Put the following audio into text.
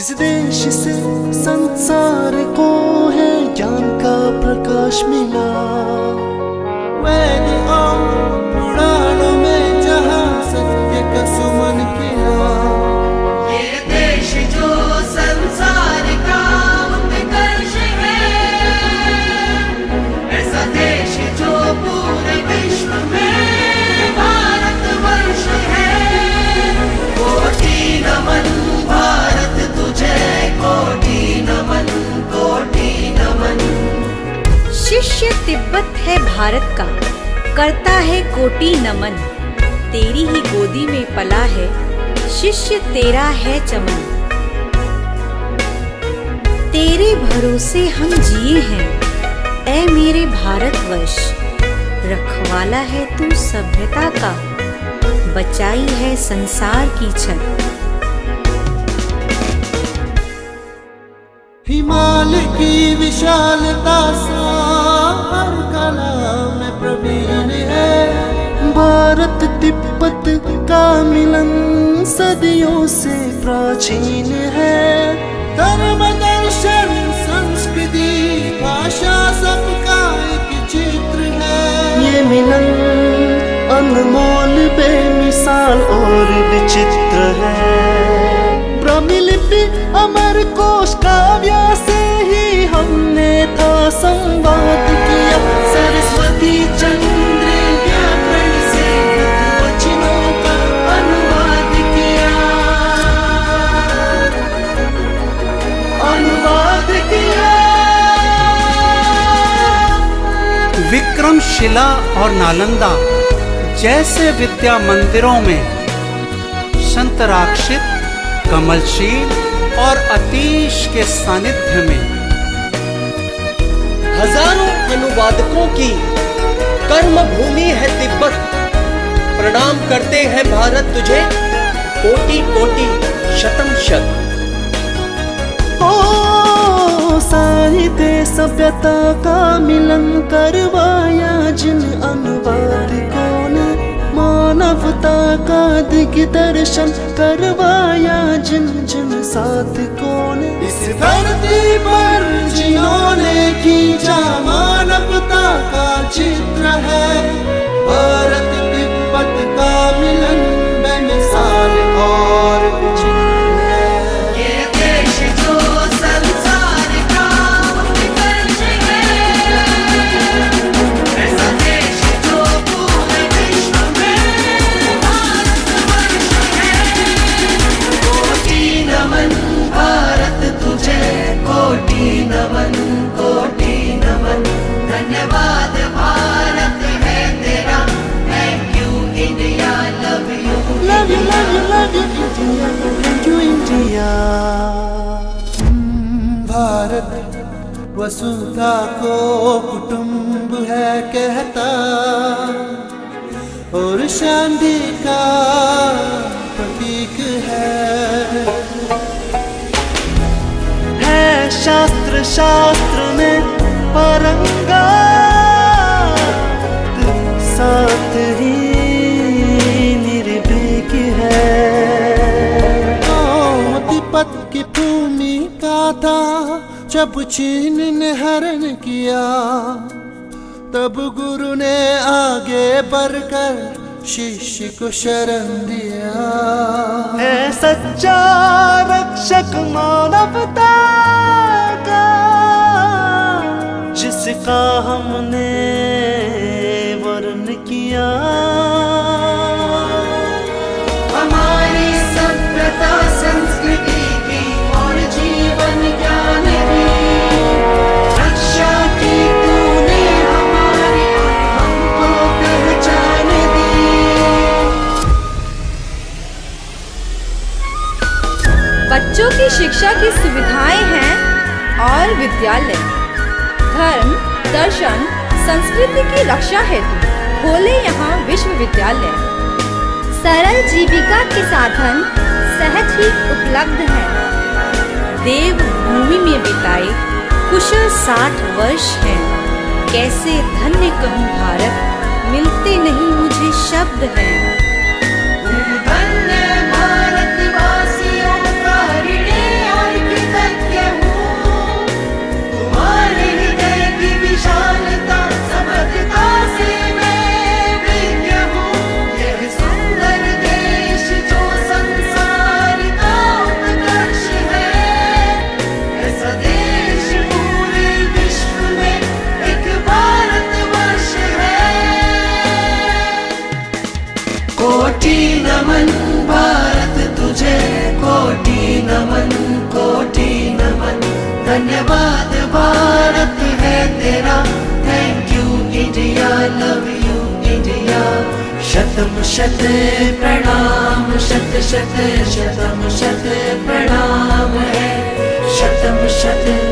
जिस देश से संसार को है ज्ञान का प्रकाश मिला, वेद और पुराणों में जहाँ सत्य का सुमन किया। ये देश जो संसार का उत्कर्ष है, ऐसा देश जो पूरे विश्व में भारतवर्ष है। कोटि नमन भारत तुझे, कोटि नमन, कोटि नमन। शिष्य तिब्बत है भारत का, करता है कोटि नमन। तेरी ही गोदी में पला है, शिष्य तेरा है चमन। तेरे भरोसे हम जिए हैं, ऐ मेरे भारतवर्ष। रखवाला है तू सभ्यता का, बचाई है संसार की छत। हिमालय की विशालता सार कला में प्रवीण है। भारत तिब्बत का मिलन सदियों से प्राचीन है। धर्म दर्शन संस्कृति भाषा सबका एक चित्र है। ये मिलन अनमोल बेमिसाल और विचित्र है। ब्रह्मलिपि अमर कोश काव्य से ही हमने था संवाद किया। सरस्वती चंद्र व्याकरण से वचनों का अनुवाद किया, अनुवाद किया। विक्रमशिला और नालंदा जैसे विद्या मंदिरों में संतराक्षित, कमलशील और अतीश के सानिध्य में हजारों अनुवादकों की कर्म भूमि है तिब्बत। प्रणाम करते हैं भारत तुझे, कोटि कोटि शतम शत। ओ साहित्य सभ्यता का मिलन करवाया जिन अनुवादकों ने। मानवता का दिग्दर्शन करवाया जिन जिन साधकों ने। इस धरती पर जिन्होंने खींचा मानवता का चित्र है। भारत तिब्बत का मिलन बेमिसाल और विचित्र है। ये देश जो संसार का उत्कर्ष है, ऐसा देश जो पूरे विश्व में भारतवर्ष है। कोटि नमन भारत तुझे, कोटि नमन, कोटि नमन। धन्यवाद भारत है तेरा, thank you India, love you, Love you, love you, love you, India, thank you, India। Bharat वसुधा को कुटुंब है कहता, और शांति का प्रतीक है शास्त्र शास्त्र में पारंगत, साथ ही निर्भीक है। तिब्बत की भूमि का था जब चीन ने हरण किया, तब गुरु ने आगे बढ़कर शिष्य को शरण दिया। है सच्चा रक्षक मानवता का, जिसका हमने वर्ण किया। हमारी सभ्यता संस्कृति की और जीवन ज्ञान की रक्षा की तूने हमारी, हमको पहचान दी। बच्चों की शिक्षा की सुविधाएं हैं और विद्यालय धर्म, दर्शन, संस्कृति की रक्षा हेतु खोले यहाँ विश्वविद्यालय। सरल जीविका के साधन सहज ही उपलब्ध हैं। देव भूमि में बिताए कुशल 60 वर्ष हैं। कैसे धन्य कहूँ भारत, मिलते नहीं मुझे शब्द हैं। धन्य भारतवासियों का हृदय और भारत है तेरा। Thank you India, love you India. शतम शत प्रणाम, शत शत शतम शत प्रणाम है। शतम शत